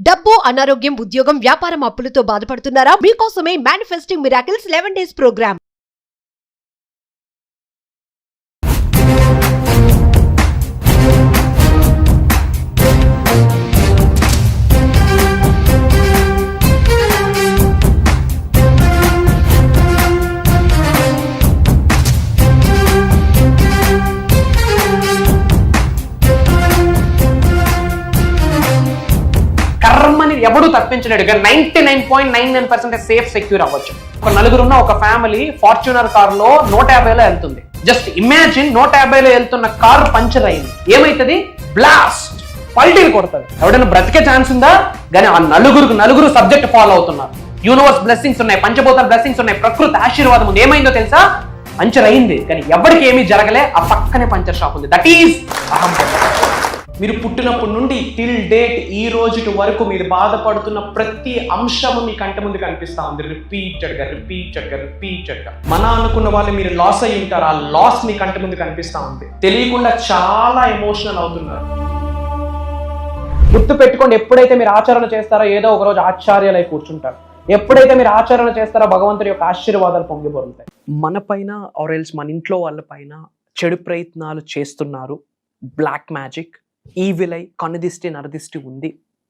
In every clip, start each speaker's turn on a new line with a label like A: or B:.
A: డబ్బు, అనారోగ్యం, ఉద్యోగం, వ్యాపారం, అప్పులతో బాధపడుతున్నారా? మీకోసమే మేనిఫెస్టింగ్ మిరాకిల్స్ 11 days ప్రోగ్రామ్.
B: కర్మని ఎవడు తప్పించలేడుగా 99.99% సేఫ్ సెక్యూర్ అవ్వచ్చు. ఒక నలుగురున్న ఒక ఫ్యామిలీ ఫార్చ్యూనర్ కార్ లో 150లో వెళ్తుంది. జస్ట్ ఇమాజిన్ 150లో వెళ్తున్న కార్ పంచర్ అయింది, ఏమైతుంది? బ్లాస్ట్, పల్టీలు కొడుతుంది. ఎవడైనా బ్రతికే ఛాన్స్ ఉందా? కానీ ఆ నలుగురు సబ్జెక్ట్ ఫాలో అవుతున్నారు. యూనివర్స్ బ్లెస్సింగ్స్ ఉన్నాయి, పంచభూతాల బ్లెస్సింగ్స్ ఉన్నాయి, ప్రకృతి ఆశీర్వాదం ఉంది. ఏమైందో తెలుసా? పంచర్ అయింది, కానీ ఎవరికి ఏమీ జరగలే. ఆ పక్కనే పంచర్ షాప్ ఉంది. దట్ ఈస్ అహం. మీరు పుట్టినప్పటి నుండి టిల్ డేట్ ఈ రోజు వరకు మీరు బాధపడుతున్న ప్రతి అంశము మీ కంటి ముందు కనిపిస్తా ఉంది. రిపీటెడ్ గా మన అనుకున్న వాళ్ళు మీరు లాస్ అయ్యి ఉంటారు. ఆ లాస్ మీ కంటి ముందు కనిపిస్తా ఉంది. తెలియకుండా చాలా ఎమోషనల్ అవుతున్నారు. గుర్తు పెట్టుకోండి, ఎప్పుడైతే మీరు ఆచరణ చేస్తారో ఏదో ఒక రోజు ఆశ్చర్యాలై కూర్చుంటారు. ఎప్పుడైతే మీరు ఆచరణ చేస్తారో భగవంతుడి యొక్క ఆశీర్వాదాలు పొంగిపోతాయి. మన పైన ఆర్ ఎల్స్ మన ఇంట్లో వాళ్ళ పైన చెడు ప్రయత్నాలు చేస్తున్నారు. బ్లాక్ మ్యాజిక్, ఈవిల్ ఐ, కనుదిష్టి నరదిష్టి ఉంది,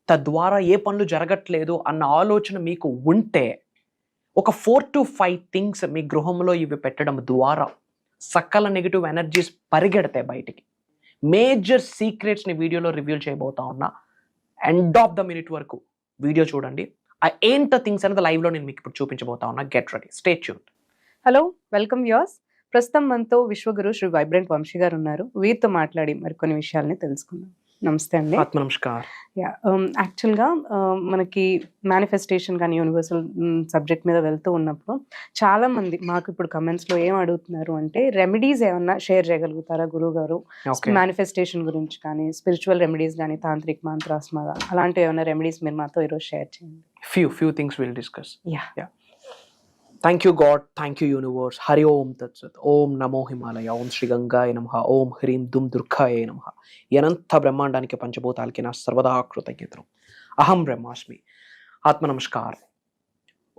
B: తద్వారా ఏ పనులు జరగట్లేదు అన్న ఆలోచన మీకు ఉంటే ఒక 4 to 5 థింగ్స్ మీ గృహంలో ఇవి పెట్టడం ద్వారా సకల నెగిటివ్ ఎనర్జీస్ పరిగెడతాయి బయటికి. మేజర్ సీక్రెట్స్ని వీడియోలో రివీల్ చేయబోతా ఉన్నా. ఎండ్ ఆఫ్ ద మినిట్ వరకు వీడియో చూడండి. ఆ ఏంటో థింగ్స్ అనేది లైవ్లో నేను మీకు ఇప్పుడు చూపించబోతా ఉన్నా. Get ready, stay tuned.
C: Hello, welcome viewers. ప్రస్తుతం మనతో విశ్వగురు శ్రీ వైబ్రెంట్ వంశీ గారు ఉన్నారు. వీరితో మాట్లాడి మరికొన్ని విషయాల్ని తెలుసుకుందాం. నమస్తే అండి.
B: నమస్కారం.
C: యాక్చువల్గా మనకి మేనిఫెస్టేషన్ కానీ యూనివర్సల్ సబ్జెక్ట్ మీద వెళ్తూ ఉన్నప్పుడు చాలా మంది మాకు ఇప్పుడు కమెంట్స్లో ఏం అడుగుతున్నారు అంటే, రెమెడీస్ ఏమన్నా షేర్ చేయగలుగుతారా గురువు గారు? మేనిఫెస్టేషన్ గురించి కానీ, స్పిరిచువల్ రెమెడీస్ కానీ, తాంత్రిక్ మంత్రాస్మద అలాంటివి ఏమైనా రెమెడీస్ మీరు మాతో ఈరోజు షేర్ చేయండి.
B: Few things will discuss. Thank you God, thank you universe. Hari Om తత్సత్. ఓం నమో హిమాలయ, ఓం శ్రీ గంగాయ నమః, ఓం హ్రీం దుమ్ దుర్గాయ నమః. అనంత బ్రహ్మాండానికి పంచభూతాలకి నా సర్వదా కృతజ్ఞతలు. అహం బ్రహ్మాస్మి. ఆత్మ నమస్కారం.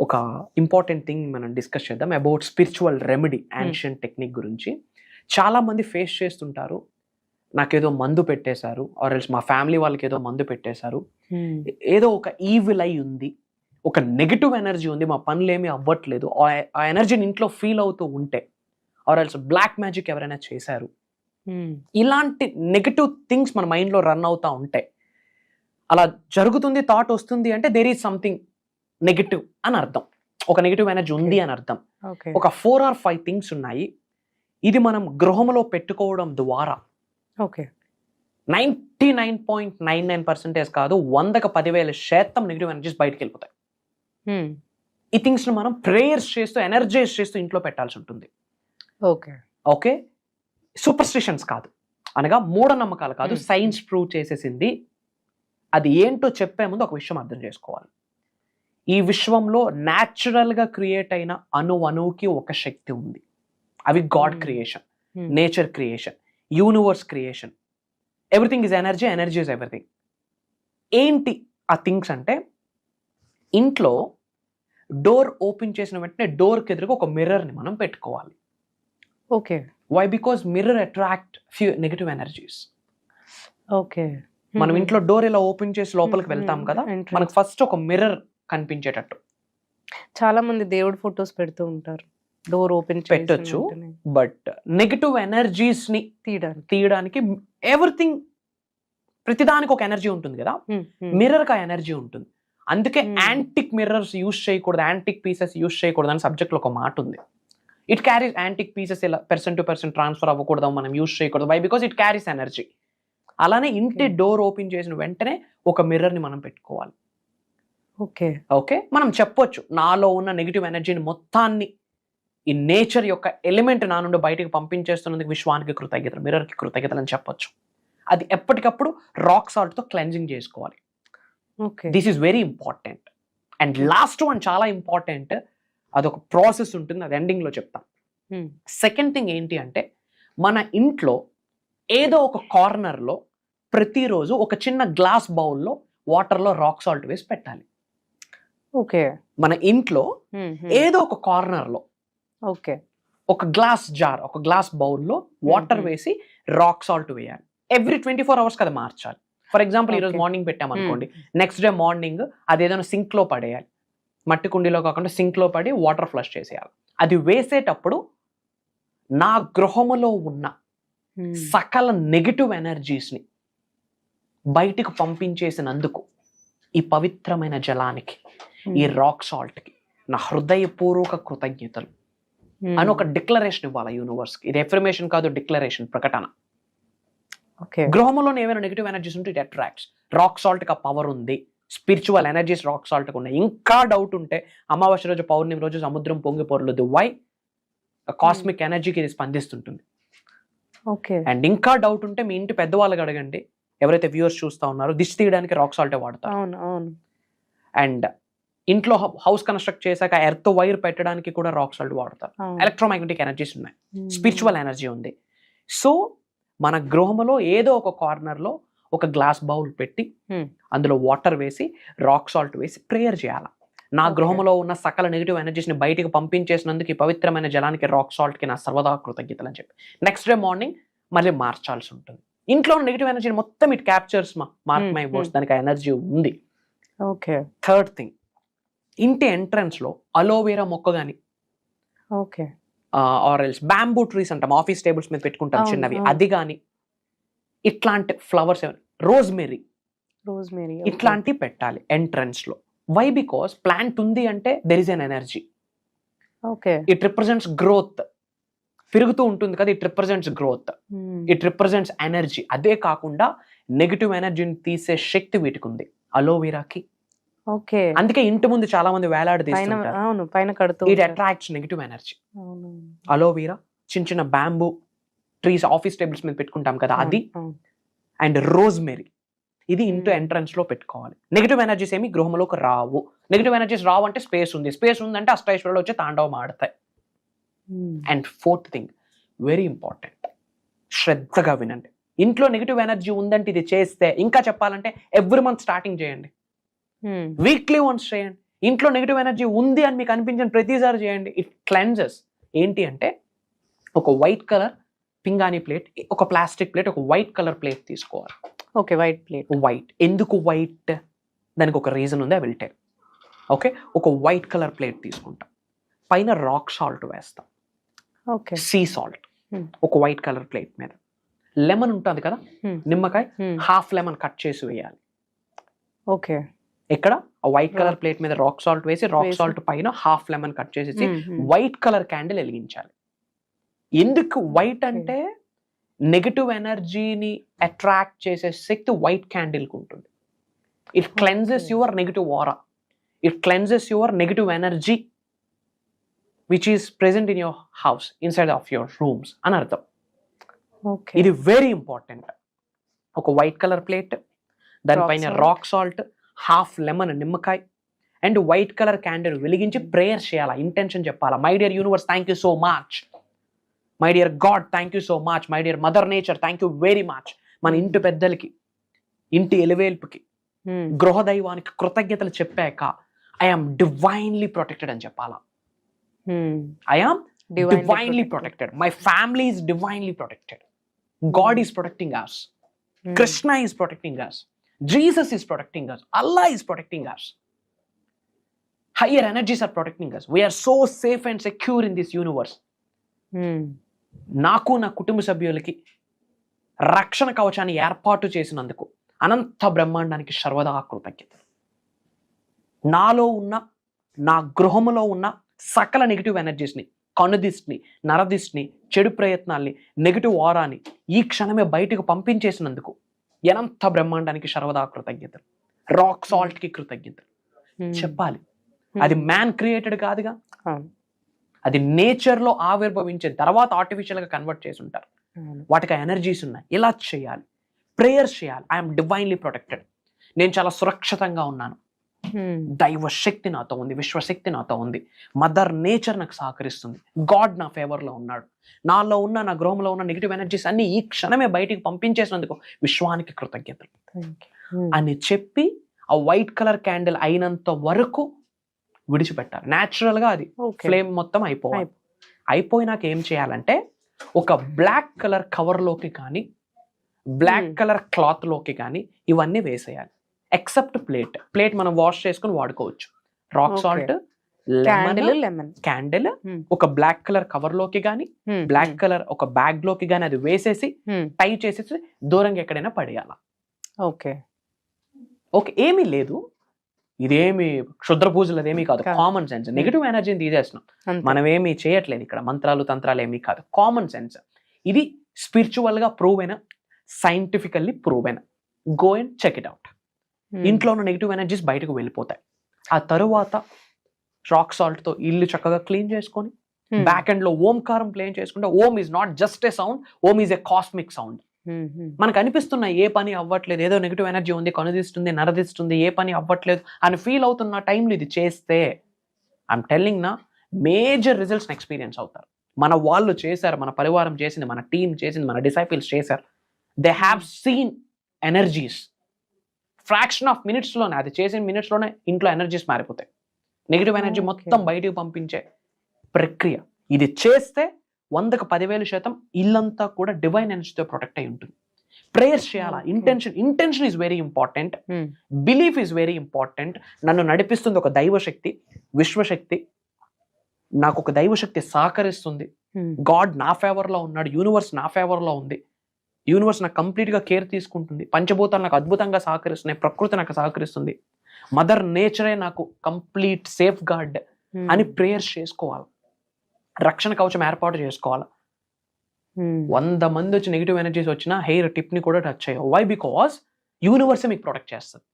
B: ఒక ఇంపార్టెంట్ థింగ్ మనం డిస్కస్ చేద్దాం about spiritual remedy, ancient technique గురించి. చాలా మంది ఫేస్ చేస్తుంటారు, నాకేదో మందు పెట్టేశారు, ఆర్ ఎల్స్ మా ఫ్యామిలీ వాళ్ళకి ఏదో మందు పెట్టేశారు, ఏదో ఒక ఈవిల్ ఐ ఉంది, ఒక నెగిటివ్ ఎనర్జీ ఉంది, మా పనులు ఏమీ అవ్వట్లేదు, ఆ ఎనర్జీని ఇంట్లో ఫీల్ అవుతూ ఉంటే, ఆర్ ఎల్స్ బ్లాక్ మ్యాజిక్ ఎవరైనా చేశారు, ఇలాంటి నెగిటివ్ థింగ్స్ మన మైండ్లో రన్ అవుతూ ఉంటాయి. అలా జరుగుతుంది, థాట్ వస్తుంది అంటే దేర్ ఈజ్ సంథింగ్ నెగిటివ్ అని అర్థం, ఒక నెగిటివ్ ఎనర్జీ ఉంది అని అర్థం. ఒక 4 or 5 థింగ్స్ ఉన్నాయి. ఇది మనం గృహంలో పెట్టుకోవడం ద్వారా 99.99% కాదు, 100కి 10,000% నెగిటివ్ ఎనర్జీస్ బయటకు వెళ్ళిపోతాయి. ఈ థింగ్స్ మనం ప్రేయర్స్ చేస్తూ ఎనర్జైజ్ చేస్తూ ఇంట్లో పెట్టాల్సి ఉంటుంది. ఓకే, సూపర్ స్టిషన్స్ కాదు, అనగా మూఢనమ్మకాలు కాదు, సైన్స్ ప్రూవ్ చేసేసింది. అది ఏంటో చెప్పే ముందు ఒక విషయం అర్థం చేసుకోవాలి. ఈ విశ్వంలో న్యాచురల్ గా క్రియేట్ అయిన అణువుకి ఒక శక్తి ఉంది. అవి God creation, nature creation, universe creation. Everything is energy, energy is everything. ఏంటి ఆ థింగ్స్ అంటే, ఇంట్లో డోర్ ఓపెన్ చేసిన వెంటనే డోర్కి ఎదురుగా ఒక మిర్రర్ని మనం పెట్టుకోవాలి.
C: Okay,
B: why? Because mirror attract few negative energies.
C: Okay,
B: మనం ఇంట్లో డోర్ ఇలా ఓపెన్ చేసి లోపలికి వెళ్తాం కదా, మనకు ఫస్ట్ ఒక మిర్రర్ కనిపించేటట్టు.
C: చాలా మంది దేవుడి ఫొటోస్ పెడుతూ ఉంటారు, డోర్ ఓపెన్
B: పెట్టొచ్చు, బట్ నెగిటివ్ ఎనర్జీస్ ని తీయడానికి ఎవ్రీథింగ్, ప్రతిదానికి ఒక ఎనర్జీ ఉంటుంది కదా, మిర్రర్ కి ఆ ఎనర్జీ ఉంటుంది. అందుకే యాంటిక్ మిర్రర్స్ యూజ్ చేయకూడదు, యాంటిక్ పీసెస్ యూజ్ చేయకూడదు అని సబ్జెక్ట్లో ఒక మాట ఉంది. ఇట్ క్యారీస్, యాంటిక్ పీసెస్ ఇలా పర్సన్ టు పర్సన్ ట్రాన్స్ఫర్ అవ్వకూడదు, మనం యూజ్ చేయకూడదు. Why? Because it carries energy. అలానే ఇంటి డోర్ ఓపెన్ చేసిన వెంటనే ఒక మిర్రర్ని మనం పెట్టుకోవాలి. ఓకే, మనం చెప్పొచ్చు, నాలో ఉన్న నెగిటివ్ ఎనర్జీని మొత్తాన్ని ఈ నేచర్ యొక్క ఎలిమెంట్ నా నుండి బయటకు పంపించేస్తున్నందుకు విశ్వానికి కృతజ్ఞతలు, మిర్రర్కి కృతజ్ఞతలు అని చెప్పొచ్చు. అది ఎప్పటికప్పుడు రాక్ సాల్ట్తో క్లెన్జింగ్ చేసుకోవాలి. This is very important. And last one చాలా ఇంపార్టెంట్, అదొక ప్రాసెస్ ఉంటుంది, అది ఎండింగ్లో చెప్తాం. సెకండ్ థింగ్ ఏంటి అంటే, మన ఇంట్లో ఏదో ఒక కార్నర్లో ప్రతిరోజు ఒక చిన్న గ్లాస్ బౌల్లో వాటర్లో రాక్ సాల్ట్ వేసి పెట్టాలి.
C: ఓకే.
B: మన ఇంట్లో ఏదో ఒక కార్నర్లో
C: ఓకే.
B: ఒక గ్లాస్ జార్, ఒక గ్లాస్ బౌల్లో వాటర్ వేసి రాక్ సాల్ట్ వేయాలి. ఎవ్రీ 24 hours కదా మార్చాలి. ఫర్ ఎగ్జాంపుల్ ఈరోజు మార్నింగ్ పెట్టామనుకోండి, నెక్స్ట్ డే మార్నింగ్ అదేదైనా సింక్ లో పడేయాలి. మట్టి కుండీలో కాకుండా సింక్ లో పడి వాటర్ ఫ్లష్ చేసేయాలి. అది వేసేటప్పుడు నా గృహములో ఉన్న సకల నెగటివ్ ఎనర్జీస్ ని బయటికి పంపించేసినందుకు ఈ పవిత్రమైన జలానికి, ఈ రాక్ సాల్ట్ కి నా హృదయపూర్వక కృతజ్ఞతలు అని ఒక డిక్లరేషన్ ఇవ్వాలి యూనివర్స్ కి. ఇది ఎఫర్మేషన్ కాదు, డిక్లరేషన్, ప్రకటన. గృహంలో ఏమైనా నెగిటివ్ ఎనర్జీస్ ఉంటే ఇట్ అట్రాక్ట్స్. రాక్ సాల్ట్ కి ఆ పవర్ ఉంది, స్పిరిచువల్ ఎనర్జీస్ రాక్ సాల్ట్ కి ఉన్నాయి. ఇంకా డౌట్ ఉంటే అమావాస్య రోజు, పౌర్ణమి రోజు సముద్రం పొంగి పొరలదు. వై? కాస్మిక్ ఎనర్జీకి ఇది స్పందిస్తుంటుంది. అండ్ ఇంకా డౌట్ ఉంటే మీ ఇంటి పెద్దవాళ్ళకి అడగండి, ఎవరైతే వ్యూవర్స్ చూస్తా ఉన్నారో, దిష్టి తీయడానికి రాక్ సాల్టే వాడతారు. అండ్ ఇంట్లో హౌస్ కన్స్ట్రక్ట్ చేశాక ఎర్త్ వైర్ పెట్టడానికి కూడా రాక్ సాల్ట్ వాడతారు. ఎలక్ట్రోమాగ్నెటిక్ ఎనర్జీస్ ఉన్నాయి, స్పిరిచువల్ ఎనర్జీ ఉంది. సో మన గృహంలో ఏదో ఒక కార్నర్ లో ఒక గ్లాస్ బౌల్ పెట్టి అందులో వాటర్ వేసి రాక్ సాల్ట్ వేసి ప్రేయర్ చేయాలి. నా గృహంలో ఉన్న సకల నెగిటివ్ ఎనర్జీస్ ని బయటికి పంపించేసినందుకు ఈ పవిత్రమైన జలానికి, రాక్ సాల్ట్ కి నా సర్వదా కృతజ్ఞతలు అని చెప్పి నెక్స్ట్ డే మార్నింగ్ మళ్ళీ మార్చాల్సి ఉంటుంది. ఇంట్లో నెగిటివ్ ఎనర్జీ మొత్తం it captures. Mark my words, దానికి ఎనర్జీ ఉంది. థర్డ్ థింగ్, ఇంటి ఎంట్రన్స్ లో అలోవేరా మొక్క గాని, ఆర్ ఎల్స్ బ్యాంబూ ట్రీస్ అంటాం, ఆఫీస్ టేబుల్స్ మీద పెట్టుకుంటాం చిన్నవి, అది కానీ, ఇట్లాంటి ఫ్లవర్స్, రోజ్మెరీ ఇట్లాంటివి పెట్టాలి ఎంట్రన్స్ లో. వై? బికాస్ ప్లాంట్ ఉంది అంటే there is N energy. It represents growth. పెరుగుతూ ఉంటుంది కదా, it represents growth, it represents energy. అదే కాకుండా నెగిటివ్ ఎనర్జీని తీసే శక్తి వీటికి ఉంది అలోవెరాకి. అందుకే ఇంటి ముందు చాలా మంది వేలాడదీస్తుంటారు. It attracts negative energy. Aloe vera, చిన్న చిన్న బ్యాంబూ ట్రీస్ ఆఫీస్ టేబుల్స్ మీద పెట్టుకుంటాం కదా, అది. అండ్ రోజ్మెరీ, ఇది ఇంటి ఎంట్రన్స్ లో పెట్టుకోవాలి. నెగిటివ్ ఎనర్జీస్ ఏమి గృహంలోకి రావు. నెగిటివ్ ఎనర్జీస్ రావు అంటే స్పేస్ ఉంది. స్పేస్ ఉందంటే అష్టైశ్వర్యాలు వచ్చి తాండవం ఆడతాయి. And fourth thing, very important, శ్రద్ధగా వినండి. ఇంట్లో నెగిటివ్ ఎనర్జీ ఉందంటే ఇది చేస్తే, ఇంకా చెప్పాలంటే ఎవ్రీ మంత్ స్టార్టింగ్ చేయండి, వీక్లీ వన్స్ చేయండి. ఇంట్లో నెగిటివ్ ఎనర్జీ ఉంది అని మీకు అనిపించిన ప్రతిసారి చేయండి. It cleanses. ఏంటి అంటే, ఒక వైట్ కలర్ పింగాణి ప్లేట్, ఒక ప్లాస్టిక్ ప్లేట్, ఒక వైట్ కలర్ ప్లేట్ తీసుకోవాలి.
C: White plate.
B: వైట్ ఎందుకు వైట్? దానికి ఒక రీజన్ ఉంది, ఐ విల్ టెల్. ఓకే, ఒక వైట్ కలర్ ప్లేట్ తీసుకుంటాం, పైన రాక్ సాల్ట్ వేస్తాం, సీ సాల్ట్, ఒక వైట్ కలర్ ప్లేట్ మీద. లెమన్ ఉంటుంది కదా, నిమ్మకాయ, హాఫ్ లెమన్ కట్ చేసి వేయాలి. ఇక్కడ వైట్ కలర్ ప్లేట్ మీద రాక్ సాల్ట్ వేసి, రాక్ సాల్ట్ పైన హాఫ్ లెమన్ కట్ చేసి వైట్ కలర్ క్యాండిల్ వెలిగించాలి. ఎందుకు వైట్ అంటే, నెగటివ్ ఎనర్జీని అట్రాక్ట్ చేసే శక్తి వైట్ క్యాండిల్ కు ఉంటుంది. It cleanses your negative aura, it cleanses your negative energy which is present in your house, inside of your rooms అని అర్థం. ఇది వెరీ ఇంపార్టెంట్. ఒక వైట్ కలర్ ప్లేట్, దానిపైన రాక్ సాల్ట్, హాఫ్ లెమన్ నిమ్మకాయ, and white colour candle వెలిగించి prayer చేయాలా, intention చెప్పాలా. My dear universe, thank you so much. My dear God, thank you so much. My dear mother nature, thank you very much. మన ఇంటి పెద్దలకి, ఇంటి ఎలివేల్పుకి, గృహదైవానికి కృతజ్ఞతలు చెప్పాక ఐఎమ్ డివైన్లీ ప్రొటెక్టెడ్ అని చెప్పాలా. I'm divinely protected. My family is divinely protected. God is protecting us. Krishna is protecting us. Jesus is protecting us. Allah is protecting us. Higher energies are protecting us. We are so safe and secure in this universe. నాకు, నా కుటుంబ సభ్యులకి రక్షణ కవచాన్ని ఏర్పాటు చేసినందుకు అనంత బ్రహ్మాండానికి సర్వదా కృతజ్ఞతలు. నాలో ఉన్న, నా గృహములో ఉన్న సకల నెగిటివ్ ఎనర్జీస్ని, కనుదిష్టిని, నరదిష్టిని, చెడు ప్రయత్నాల్ని, నెగిటివ్ ఆరాని ఈ క్షణమే బయటకు పంపించేసినందుకు అనంత బ్రహ్మాండానికి సర్వదా కృతజ్ఞతలు. రాక్ సాల్ట్ కి కృతజ్ఞతలు చెప్పాలి. అది మ్యాన్ క్రియేటెడ్ కాదుగా, అది నేచర్ లో ఆవిర్భవించే తర్వాత ఆర్టిఫిషియల్ గా కన్వర్ట్ చేసి ఉంటారు. వాటికి ఎనర్జీస్ ఉన్నాయి. ఇలా చేయాలి, ప్రేయర్స్ చేయాలి. I'm divinely protected. నేను చాలా సురక్షితంగా ఉన్నాను. దైవ శక్తి నాతో ఉంది, విశ్వశక్తి నాతో ఉంది, మదర్ నేచర్ నాకు సహకరిస్తుంది, గాడ్ నా ఫేవర్ లో ఉన్నాడు. నాలో ఉన్న, నా గృహంలో ఉన్న నెగిటివ్ ఎనర్జీస్ అన్ని ఈ క్షణమే బయటికి పంపించేసినందుకు విశ్వానికి కృతజ్ఞతలు అని చెప్పి ఆ వైట్ కలర్ క్యాండిల్ అయినంత వరకు విడిచిపెట్టాలి. న్యాచురల్ గా అది ఫ్లేమ్ మొత్తం అయిపోవాలి. అయిపోయినాక ఏం చేయాలంటే ఒక బ్లాక్ కలర్ కవర్ లోకి కానీ బ్లాక్ కలర్ క్లాత్ లోకి కానీ ఇవన్నీ వేసేయాలి. ఎక్సెప్ట్ ప్లేట్ మనం వాష్ చేసుకుని వాడుకోవచ్చు. రాక్ సాల్ట్, లెమన్, క్యాండిల్ ఒక బ్లాక్ కలర్ కవర్ లోకి గానీ బ్లాక్ కలర్ ఒక బ్యాగ్ లోకి గానీ అది వేసేసి టై చేసేసి దూరంగా ఎక్కడైనా పడేయాల.
C: ఓకే,
B: ఏమీ లేదు, ఇదేమి క్షుద్ర పూజలు అదేమీ కాదు, కామన్ సెన్స్. నెగిటివ్ ఎనర్జీని తీసేస్తున్నాం, మనం ఏమీ చేయట్లేదు ఇక్కడ, మంత్రాలు తంత్రాలు ఏమీ కాదు, కామన్ సెన్స్. ఇది స్పిరిచువల్ గా ప్రూవ్ అయిన, సైంటిఫికల్లీ ప్రూవ్ అయిన. Go and check it out. ఇంట్లో ఉన్న నెగిటివ్ ఎనర్జీస్ బయటకు వెళ్ళిపోతాయి. ఆ తరువాత రాక్ సాల్ట్ తో ఇల్లు చక్కగా క్లీన్ చేసుకొని బ్యాక్ ఎండ్ లో ఓంకారం ప్లే చేసుకుంటే, Om is not just a sound, Om is a cosmic sound. మనకు అనిపిస్తున్న ఏ పని అవ్వట్లేదు, ఏదో నెగిటివ్ ఎనర్జీ ఉంది, కనుదిస్తుంది, నరదిస్తుంది, ఏ పని అవ్వట్లేదు అని ఫీల్ అవుతున్న టైంలో ఇది చేస్తే ఐఎమ్ టెల్లింగ్ నా మేజర్ రిజల్ట్స్ ఎక్స్పీరియన్స్ అవుతారు. మన వాళ్ళు చేశారు, మన పరివారం చేసింది, మన టీం చేసింది, మన డిసైపుల్స్ చేశారు. They have seen energies fraction of minutes లోనే, అది చేసిన మినిట్స్ లోనే ఇంట్లో ఎనర్జీస్ మారిపోతాయి. నెగిటివ్ ఎనర్జీ మొత్తం బయటికి పంపించే ప్రక్రియ ఇది చేస్తే 100కి 10,000% ఇల్లంతా కూడా డివైన్ ఎనర్జీతో ప్రొటెక్ట్ అయి ఉంటుంది. ప్రేయర్స్ చేయాలా, intention is very important, belief is very important. నన్ను నడిపిస్తుంది ఒక దైవశక్తి, విశ్వశక్తి, నాకు ఒక దైవశక్తి సహకరిస్తుంది, గాడ్ నా ఫేవర్ లో ఉన్నాడు, యూనివర్స్ నా ఫేవర్ లో ఉంది, యూనివర్స్ నాకు కంప్లీట్ గా కేర్ తీసుకుంటుంది, పంచభూతాలు నాకు అద్భుతంగా సహకరిస్తున్నాయి, ప్రకృతి నాకు సహకరిస్తుంది, మదర్ నేచరే నాకు కంప్లీట్ సేఫ్ గార్డ్ అని ప్రేయర్స్ చేసుకోవాలి. రక్షణ కవచం ఏర్పాటు చేసుకోవాలి. 100 మంది వచ్చి నెగిటివ్ ఎనర్జీస్ వచ్చినా హెయిర్ టిప్ ని కూడా టచ్ చేయవు. వై? బికాస్ యూనివర్సే మీకు ప్రొటెక్ట్ చేస్తుంది.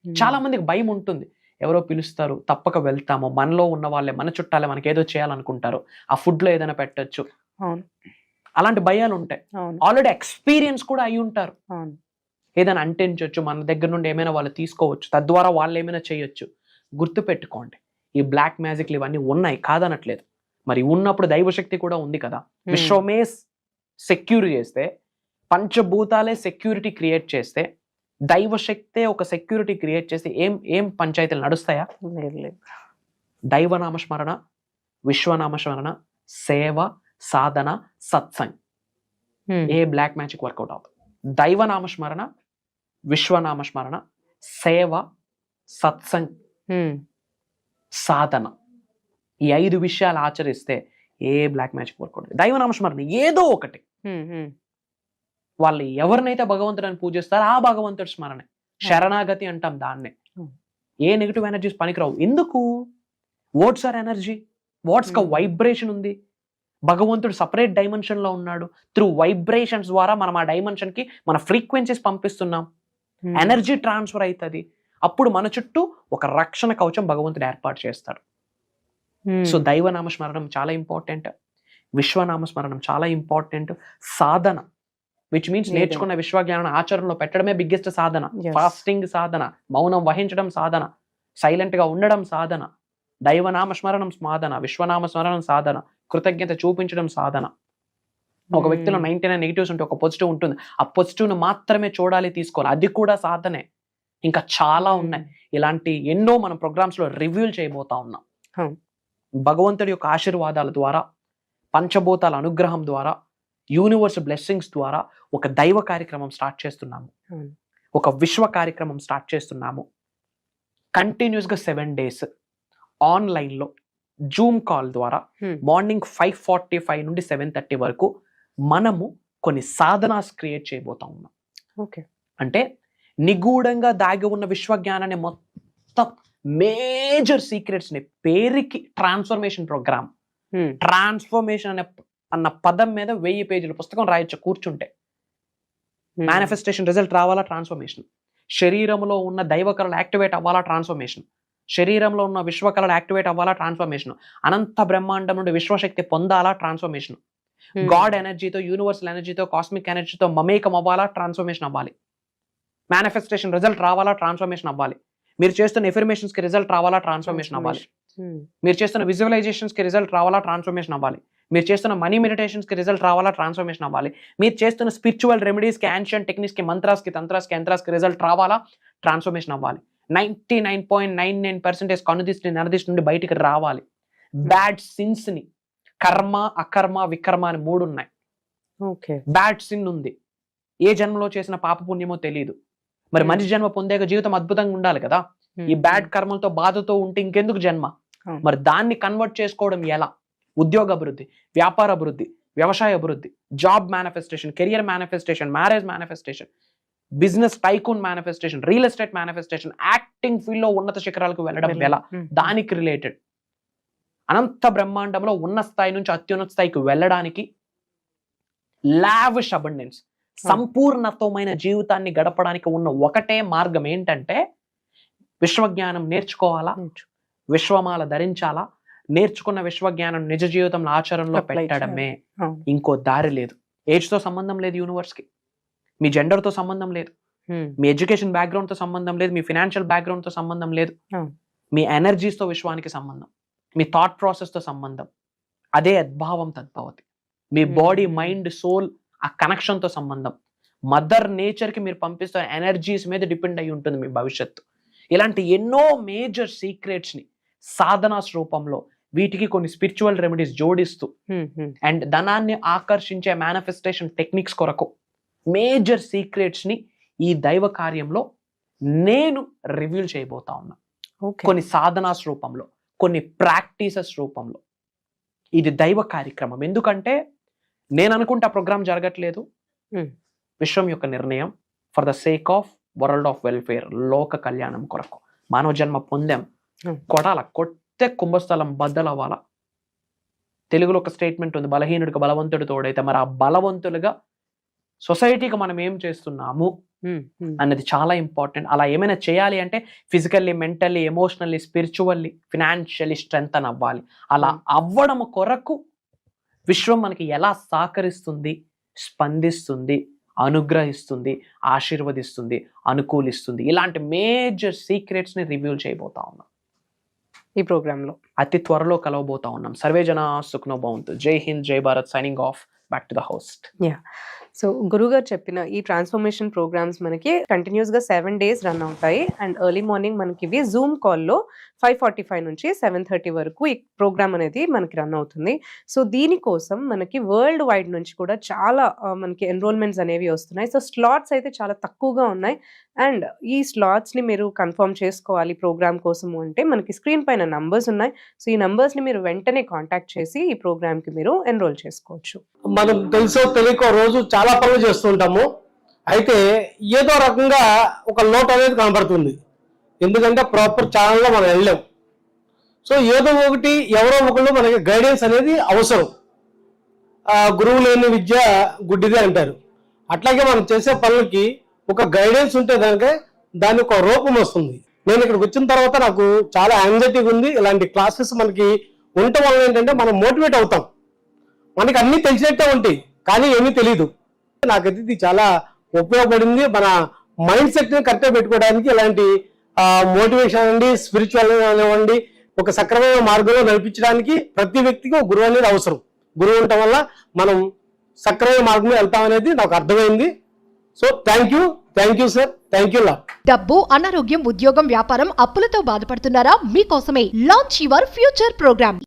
B: చాలా మందికి భయం ఉంటుంది, ఎవరో పిలుస్తారు తప్పక వెళ్తాము, మనలో ఉన్న వాళ్ళే, మన చుట్టాలే మనకి ఏదో చేయాలనుకుంటారు, ఆ ఫుడ్ లో ఏదైనా పెట్టచ్చు, అలాంటి భయాలు ఉంటాయి. ఆల్రెడీ ఎక్స్పీరియన్స్ కూడా అయి ఉంటారు, ఏదైనా అంటించవచ్చు, మన దగ్గర నుండి ఏమైనా వాళ్ళు తీసుకోవచ్చు, తద్వారా వాళ్ళు ఏమైనా చేయొచ్చు. గుర్తు పెట్టుకోండి, ఈ బ్లాక్ మ్యాజిక్లు ఇవన్నీ ఉన్నాయి, కాదనట్లేదు. మరి ఉన్నప్పుడు దైవశక్తి కూడా ఉంది కదా. విశ్వమే సెక్యూర్ చేస్తే, పంచభూతాలే సెక్యూరిటీ క్రియేట్ చేస్తే, దైవశక్తే ఒక సెక్యూరిటీ క్రియేట్ చేస్తే ఏం పంచాయతీలు నడుస్తాయా? దైవనామస్మరణ, విశ్వనామస్మరణ, సేవ, సాధన, సత్సంగ్, ఏ బ్లాక్ మ్యాజిక్ వర్కౌట్ అవుతుంది. దైవనామస్మరణ, విశ్వనామస్మరణ, సేవ, సత్సంగ్, సాధన, ఈ 5 విషయాలు ఆచరిస్తే ఏ బ్లాక్ మ్యాజిక్ వర్కౌట్. దైవనామస్మరణ ఏదో ఒకటి, వాళ్ళు ఎవరినైతే భగవంతుడిని పూజిస్తారో ఆ భగవంతుడి స్మరణే శరణాగతి అంటాం దాన్నే. ఏ నెగిటివ్ ఎనర్జీస్ పనికిరావు. ఎందుకు? వర్డ్స్ ఆర్ ఎనర్జీ, వర్డ్స్ కా వైబ్రేషన్ ఉంది. భగవంతుడు సపరేట్ డైమెన్షన్ లో ఉన్నాడు. త్రూ వైబ్రేషన్స్ ద్వారా మనం ఆ డైమెన్షన్ కి మన ఫ్రీక్వెన్సీస్ పంపిస్తున్నాం, ఎనర్జీ ట్రాన్స్ఫర్ అవుతుంది. అప్పుడు మన చుట్టూ ఒక రక్షణ కవచం భగవంతుడు ఏర్పాటు చేస్తాడు. సో దైవనామస్మరణం చాలా ఇంపార్టెంట్, విశ్వనామస్మరణం చాలా ఇంపార్టెంట్. సాధన, విచ్ మీన్స్ నేర్చుకున్న విశ్వజ్ఞానం ఆచరణలో పెట్టడమే బిగ్గెస్ట్ సాధన. ఫాస్టింగ్ సాధన, మౌనం వహించడం సాధన, సైలెంట్ గా ఉండడం సాధన, దైవనామస్మరణం సాధన, విశ్వనామస్మరణం సాధన, కృతజ్ఞత చూపించడం సాధన. ఒక వ్యక్తిలో 99 నెగిటివ్స్ ఉంటే ఒక పాజిటివ్ ఉంటుంది, ఆ పాజిటివ్ ను మాత్రమే చూడాలి, తీసుకోవాలి, అది కూడా సాధనే. ఇంకా చాలా ఉన్నాయి, ఇలాంటి ఎన్నో మనం ప్రోగ్రామ్స్ లో రివ్యూలు చేయబోతా ఉన్నాం. భగవంతుడి యొక్క ఆశీర్వాదాల ద్వారా, పంచభూతాల అనుగ్రహం ద్వారా, యూనివర్స్ బ్లెస్సింగ్స్ ద్వారా ఒక దైవ కార్యక్రమం స్టార్ట్ చేస్తున్నాము, ఒక విశ్వ కార్యక్రమం స్టార్ట్ చేస్తున్నాము. కంటిన్యూస్ గా 7 days ఆన్లైన్ లో జూమ్ కాల్ ద్వారా మార్నింగ్ 5:45 నుండి 7:30 వరకు మనము కొన్ని సాధనాస్ క్రియేట్ చేయబోతా ఉన్నాం. అంటే నిగూఢంగా దాగి ఉన్న విశ్వజ్ఞానాన్ని మొత్తం మేజర్ సీక్రెట్స్ ని పేరుకి ట్రాన్స్ఫర్మేషన్ ప్రోగ్రామ్. ట్రాన్స్ఫర్మేషన్ అన్న పదం మీద 1000 పేజీల పుస్తకం రాయొచ్చు కూర్చుంటే. మేనిఫెస్టేషన్ రిజల్ట్ రావాలా, ట్రాన్స్ఫర్మేషన్. శరీరంలో ఉన్న దైవకళలు యాక్టివేట్ అవ్వాలా, ట్రాన్స్ఫర్మేషన్. శరీరంలో ఉన్న విశ్వకళలు యాక్టివేట్ అవ్వాలా, ట్రాన్స్ఫర్మేషన్. అనంత బ్రహ్మాండం నుండి విశ్వశక్తి పొందాలా, ట్రాన్స్ఫర్మేషన్. గాడ్ ఎనర్జీతో, యూనివర్సల్ ఎనర్జీతో, కాస్మిక్ ఎనర్జీతో మమేకం అవ్వాలా, ట్రాన్స్ఫర్మేషన్ అవ్వాలి. మేనిఫెస్టేషన్ రిజల్ట్ రావాలా, ట్రాన్స్ఫర్మేషన్ అవ్వాలి. మీరు చేస్తున్న ఎఫర్మేషన్స్ కి రిజల్ట్ రావాలా, ట్రాన్స్ఫర్మేషన్ అవ్వాలి. మీరు చేస్తున్న విజువలైజేషన్స్ కి రిజల్ట్ రావాలా, ట్రాన్స్ఫర్మేషన్ అవ్వాలి. మీరు చేస్తున్న మనీ మెడిటేషన్స్ కి రిజల్ట్ రావాలా, ట్రాన్స్ఫర్మేషన్ అవ్వాలి. మీరు చేస్తున్న స్పిరిచువల్ రెమెడీస్ కి, యాన్షియంట్ టెక్నిక్స్ కి, మంత్రాస్ కి, తంత్రాస్ కి, యంత్రాస్ కి రిజల్ట్ రావాలా, ట్రాన్స్ఫర్మేషన్ అవ్వాలి. 99.99% కనుదిష్టి నరదిష్టి నుండి బయటికి రావాలి. బ్యాడ్ సిన్స్ ని, కర్మ అకర్మ వికర్మ అని 3 ఉన్నాయి.
C: ఓకే.
B: బ్యాడ్ సిన్ ఉంది, ఏ జన్మలో చేసిన పాప పుణ్యమో తెలియదు. మరి మనిషి జన్మ పొందాక జీవితం అద్భుతంగా ఉండాలి కదా. ఈ బ్యాడ్ కర్మలతో బాధతో ఉంటే ఇంకెందుకు జన్మ? మరి దాన్ని కన్వర్ట్ చేసుకోవడం ఎలా? ఉద్యోగ అభివృద్ధి, వ్యాపార అభివృద్ధి, వ్యవసాయ అభివృద్ధి, job manifestation, career manifestation, marriage manifestation, business tycoon manifestation, real estate manifestation, acting field లో ఉన్నత శిఖరాలకు వెళ్ళడం ఎలా, దానికి రిలేటెడ్ అనంత బ్రహ్మాండంలో ఉన్న స్థాయి నుంచి అత్యున్నత స్థాయికి వెళ్ళడానికి లావిష్ అబండెన్స్, సంపూర్ణత్వమైన జీవితాన్ని గడపడానికి ఉన్న ఒకటే మార్గం ఏంటంటే విశ్వజ్ఞానం నేర్చుకోవాలా, విశ్వమాల ధరించాలా, నేర్చుకున్న విశ్వజ్ఞానం నిజ జీవితంలో ఆచరణలో పెట్టడమే. ఇంకో దారి లేదు. ఏజ్ తో సంబంధం లేదు యూనివర్స్ కి, మీ జెండర్ తో సంబంధం లేదు, మీ ఎడ్యుకేషన్ బ్యాక్గ్రౌండ్ తో సంబంధం లేదు, మీ ఫినాన్షియల్ బ్యాక్గ్రౌండ్ తో సంబంధం లేదు, మీ ఎనర్జీస్ తో విశ్వానికి సంబంధం, మీ థాట్ ప్రాసెస్ తో సంబంధం. అదే అద్భావం తద్భవతి. మీ బాడీ మైండ్ సోల్ ఆ కనెక్షన్ తో సంబంధం. మదర్ నేచర్ కి మీరు పంపిస్తున్న ఎనర్జీస్ మీద డిపెండ్ అయి ఉంటుంది మీ భవిష్యత్తు. ఇలాంటి ఎన్నో మేజర్ సీక్రెట్స్ ని సాధనాస్ రూపంలో వీటికి కొన్ని స్పిరిచువల్ రెమెడీస్ జోడిస్తూ అండ్ ధనాన్ని ఆకర్షించే మేనిఫెస్టేషన్ టెక్నిక్స్ కొరకు మేజర్ సీక్రెట్స్ ని ఈ దైవ కార్యంలో నేను రివీల్ చేయబోతా ఉన్నా. కొన్ని సాధనాస్ రూపంలో, కొన్ని ప్రాక్టీసెస్ రూపంలో. ఇది దైవ కార్యక్రమం. ఎందుకంటే నేను అనుకుంటే ఆ ప్రోగ్రామ్ జరగట్లేదు. విశ్వం యొక్క నిర్ణయం for the sake of world of welfare, లోక కళ్యాణం కొరకు. మానవ జన్మ పొందాం, కొట్టే కుంభస్థలం బద్దలవ్వాలా. తెలుగులో ఒక స్టేట్మెంట్ ఉంది, బలహీనుడికి బలవంతుడు తోడైతే. మరి ఆ బలవంతులుగా సొసైటీకి మనం ఏం చేస్తున్నాము అన్నది చాలా ఇంపార్టెంట్. అలా ఏమైనా చేయాలి అంటే physically, mentally, emotionally, spiritually, financially strengthen అవ్వాలి. అలా అవ్వడం కొరకు విశ్వం మనకి ఎలా సహకరిస్తుంది, స్పందిస్తుంది, అనుగ్రహిస్తుంది, ఆశీర్వదిస్తుంది, అనుకూలిస్తుంది, ఇలాంటి మేజర్ సీక్రెట్స్ ని రివీల్ చేయబోతా ఉన్నాం
C: ఈ ప్రోగ్రామ్ లో.
B: అతి త్వరలో కలవబోతా ఉన్నాం. సర్వే జనా సుఖనో భవంతు. జై హింద్, జై Bharat. Signing off. Back to the host.
C: So గురుగారు చెప్పిన ఈ ట్రాన్స్ఫర్మేషన్ ప్రోగ్రామ్స్ మనకి కంటిన్యూస్ గా 7 days రన్ అవుతాయి. అండ్ ఎర్లీ మార్నింగ్ మనకి ఇవి జూమ్ కాల్లో 5:45 నుంచి 7:30 వరకు ఈ ప్రోగ్రామ్ అనేది మనకి రన్ అవుతుంది. సో దీనికోసం మనకి వరల్డ్ వైడ్ నుంచి కూడా చాలా మనకి ఎన్రోల్మెంట్స్ అనేవి వస్తున్నాయి. సో స్లాట్స్ అయితే చాలా తక్కువగా ఉన్నాయి. అండ్ ఈ స్లాట్స్ ని మీరు కన్ఫర్మ్ చేసుకోవాలి ప్రోగ్రామ్ కోసము అంటే మనకి స్క్రీన్ పైన నంబర్స్ ఉన్నాయి. సో ఈ నంబర్స్ ని మీరు వెంటనే కాంటాక్ట్ చేసి ఈ ప్రోగ్రామ్ కి మీరు ఎన్రోల్ చేసుకోవచ్చు.
D: మనం తెలుసో తెలియకో రోజు చాలా పనులు చేస్తుంటాము. అయితే ఏదో రకంగా ఒక లోటు అనేది కనబడుతుంది. ఎందుకంటే ప్రాపర్ ఛానల్లో మనం వెళ్ళాం. సో ఏదో ఒకటి ఎవరో ఒకళ్ళు మనకి గైడెన్స్ అనేది అవసరం. గురువు లేని విద్య గుడ్డిదే అంటారు. అట్లాగే మనం చేసే పనులకి ఒక గైడెన్స్ ఉంటే దానికి ఒక రూపం వస్తుంది. నేను ఇక్కడికి వచ్చిన తర్వాత నాకు చాలా యాంగ్జైటీగా ఉంది. ఇలాంటి క్లాసెస్ మనకి ఉండటం వల్ల ఏంటంటే మనం మోటివేట్ అవుతాం. మనకి అన్ని తెలిసినట్టే ఉంటాయి, కానీ ఏమీ తెలియదు. నాకైతే ఇది చాలా ఉపయోగపడింది. మన మైండ్ సెట్ ని కరెక్ట్గా పెట్టుకోవడానికి ఇలాంటి మోటివేషన్ అండి, స్పిరిచువల్ అనివ్వండి, ఒక సక్రమైన మార్గంలో నడిపించడానికి ప్రతి వ్యక్తికి ఒక గురువు అనేది అవసరం. గురువు ఉండటం వల్ల మనం సక్రమైన మార్గంలో వెళ్తామనేది నాకు అర్థమైంది. So thank you sir, thank you లా.
A: డబ్బు, అనారోగ్యం, ఉద్యోగం, వ్యాపారం, అప్పులతో బాధపడుతున్నారా? మీకోసమే లాంచ్ యువర్ ఫ్యూచర్ ప్రోగ్రామ్.